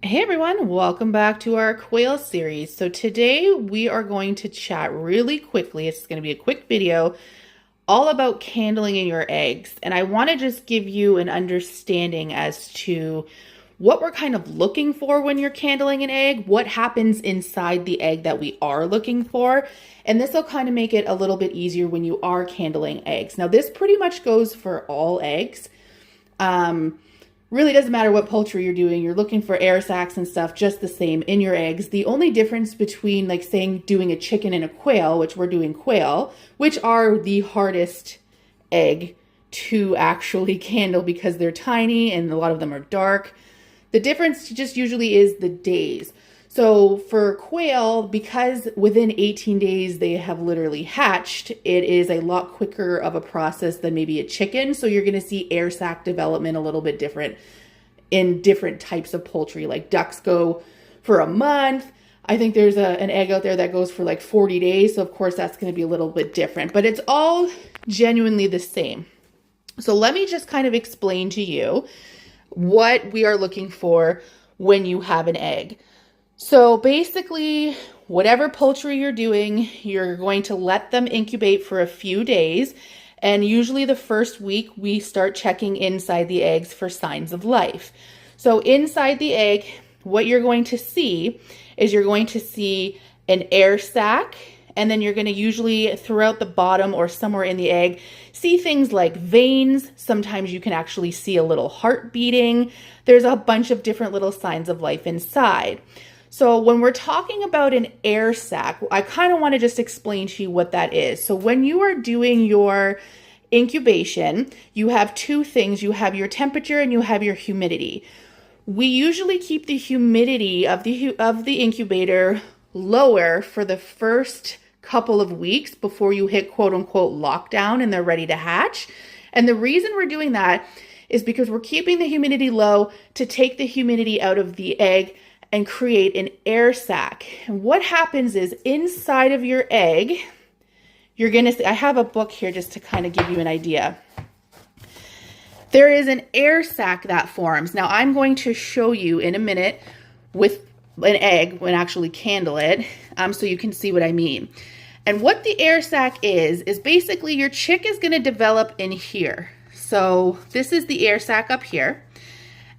Hey everyone, welcome back to our Quail series. So today we are going to chat really quickly. It's going to be a quick video all about candling in your eggs. And I want to just give you an understanding as to what we're kind of looking for when you're candling an egg, what happens inside the egg that we are looking for. And this will kind of make it a little bit easier when you are candling eggs. Now this pretty much goes for all eggs. Really doesn't matter what poultry you're doing. You're looking for air sacs and stuff just the same in your eggs. The only difference between like saying doing a chicken and a quail, which we're doing quail, which are the hardest egg to actually candle because they're tiny and a lot of them are dark. The difference just usually is the days. So for quail, because within 18 days they have literally hatched, it is a lot quicker of a process than maybe a chicken. So you're going to see air sac development a little bit different in different types of poultry. Like ducks go for a month. I think there's an egg out there that goes for like 40 days. So of course that's going to be a little bit different, but it's all genuinely the same. So let me just kind of explain to you what we are looking for when you have an egg. So basically, whatever poultry you're doing, you're going to let them incubate for a few days. And usually the first week, we start checking inside the eggs for signs of life. So inside the egg, what you're going to see is you're going to see an air sac. And then you're going to usually throughout the bottom or somewhere in the egg, see things like veins. Sometimes you can actually see a little heart beating. There's a bunch of different little signs of life inside. So when we're talking about an air sac, I kind of want to just explain to you what that is. So when you are doing your incubation, you have two things. You have your temperature and you have your humidity. We usually keep the humidity of the incubator lower for the first couple of weeks before you hit quote unquote lockdown and they're ready to hatch. And the reason we're doing that is because we're keeping the humidity low to take the humidity out of the egg and create an air sac. And what happens is inside of your egg, you're gonna see, I have a book here just to kind of give you an idea. There is an air sac that forms. Now I'm going to show you in a minute with an egg when actually candle it, so you can see what I mean. And what the air sac is basically your chick is gonna develop in here. So this is the air sac up here.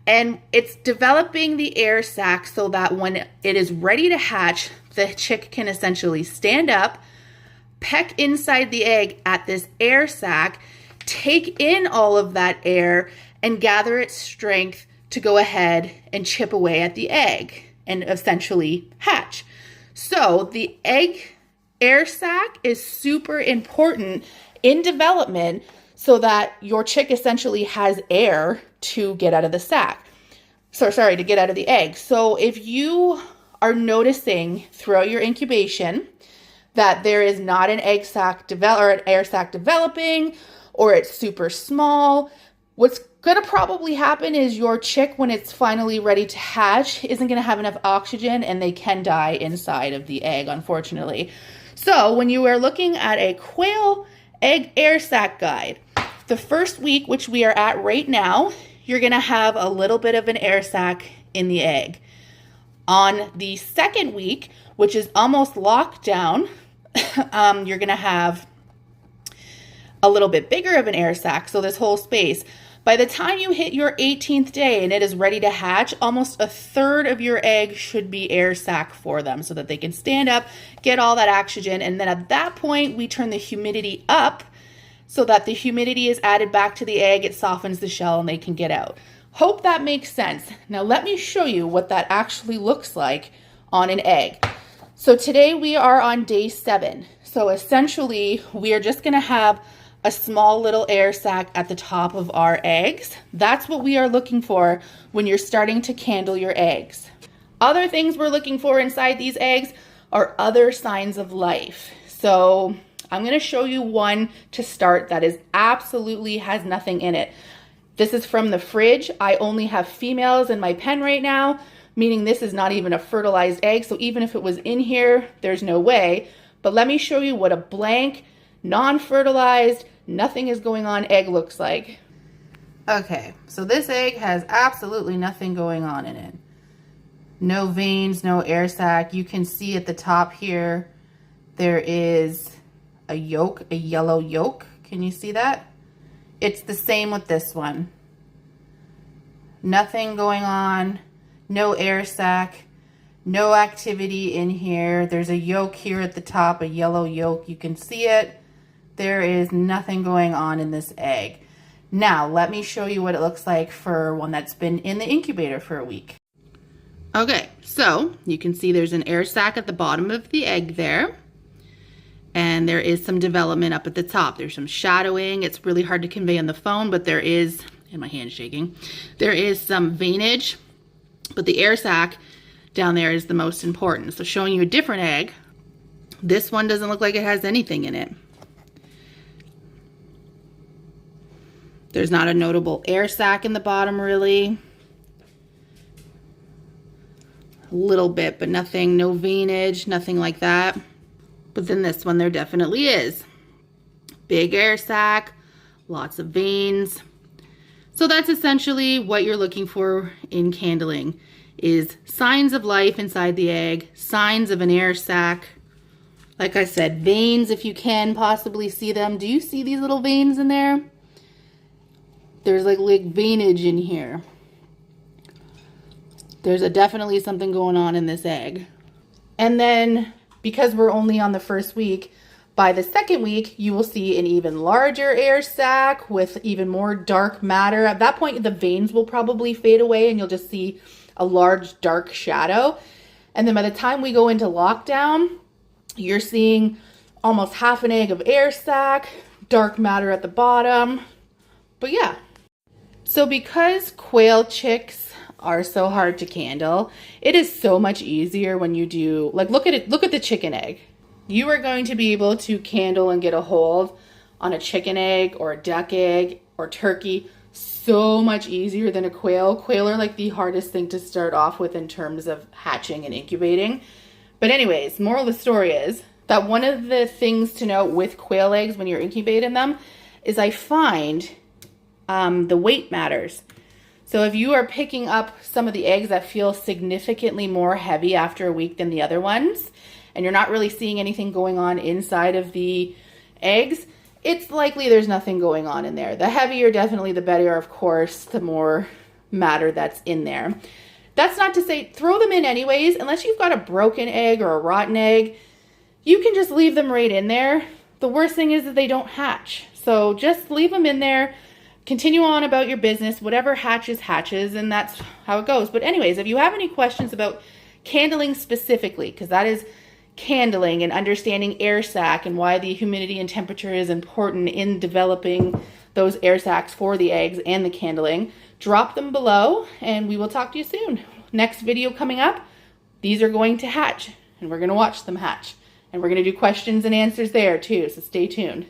And it's developing the air sac so that when it is ready to hatch, the chick can essentially stand up, peck inside the egg at this air sac, take in all of that air, and gather its strength to go ahead and chip away at the egg and essentially hatch. So the egg air sac is super important in development so that your chick essentially has air to get out of the sac. To get out of the egg. So if you are noticing throughout your incubation that there is not an egg sac or an air sac developing, or it's super small, what's gonna probably happen is your chick, when it's finally ready to hatch, isn't gonna have enough oxygen and they can die inside of the egg, unfortunately. So when you are looking at a quail egg air sac guide, the first week, which we are at right now, you're gonna have a little bit of an air sac in the egg. On the second week, which is almost locked down, you're gonna have a little bit bigger of an air sac, so this whole space. By the time you hit your 18th day and it is ready to hatch, almost a third of your egg should be air sac for them so that they can stand up, get all that oxygen, and then at that point, we turn the humidity up so that the humidity is added back to the egg, it softens the shell, and they can get out. Hope that makes sense. Now let me show you what that actually looks like on an egg. So today we are on day 7. So essentially, we are just gonna have a small little air sac at the top of our eggs. That's what we are looking for when you're starting to candle your eggs. Other things we're looking for inside these eggs are other signs of life. So I'm gonna show you one to start that is absolutely has nothing in it. This is from the fridge. I only have females in my pen right now, meaning this is not even a fertilized egg. So even if it was in here, there's no way. But let me show you what a blank, non-fertilized, nothing is going on egg looks like. Okay, so this egg has absolutely nothing going on in it. No veins, no air sac. You can see at the top here, there is a yolk, a yellow yolk. Can you see that? It's the same with this one. Nothing going on, no air sac, no activity in here. There's a yolk here at the top, a yellow yolk. You can see it. There is nothing going on in this egg. Now, let me show you what it looks like for one that's been in the incubator for a week. Okay, so you can see there's an air sac at the bottom of the egg there. And there is some development up at the top. There's some shadowing. It's really hard to convey on the phone, but there is, and my hand's shaking, there is some veinage, but the air sac down there is the most important. So showing you a different egg, this one doesn't look like it has anything in it. There's not a notable air sac in the bottom really. A little bit, but nothing, no veinage, nothing like that. But then this one there definitely is. Big air sac, lots of veins. So that's essentially what you're looking for in candling, is signs of life inside the egg, signs of an air sac. Like I said, veins if you can possibly see them. Do you see these little veins in there? There's like veinage in here. There's definitely something going on in this egg. And then, because we're only on the first week, by the second week, you will see an even larger air sac with even more dark matter. At that point, the veins will probably fade away and you'll just see a large dark shadow. And then by the time we go into lockdown, you're seeing almost half an egg of air sac, dark matter at the bottom. But yeah. So because quail chicks are so hard to candle, it is so much easier when you do, like, look at it, look at the chicken egg. You are going to be able to candle and get a hold on a chicken egg or a duck egg or turkey so much easier than a quail. Quail are like the hardest thing to start off with in terms of hatching and incubating. But anyways, moral of the story is that one of the things to note with quail eggs when you're incubating them is I find the weight matters. So if you are picking up some of the eggs that feel significantly more heavy after a week than the other ones, and you're not really seeing anything going on inside of the eggs, it's likely there's nothing going on in there. The heavier, definitely the better, of course, the more matter that's in there. That's not to say throw them in anyways, unless you've got a broken egg or a rotten egg, you can just leave them right in there. The worst thing is that they don't hatch. So just leave them in there. Continue on about your business. Whatever hatches, hatches, and that's how it goes. But anyways, if you have any questions about candling specifically, because that is candling and understanding air sac and why the humidity and temperature is important in developing those air sacs for the eggs and the candling, drop them below and we will talk to you soon. Next video coming up, these are going to hatch and we're going to watch them hatch. And we're going to do questions and answers there too, so stay tuned.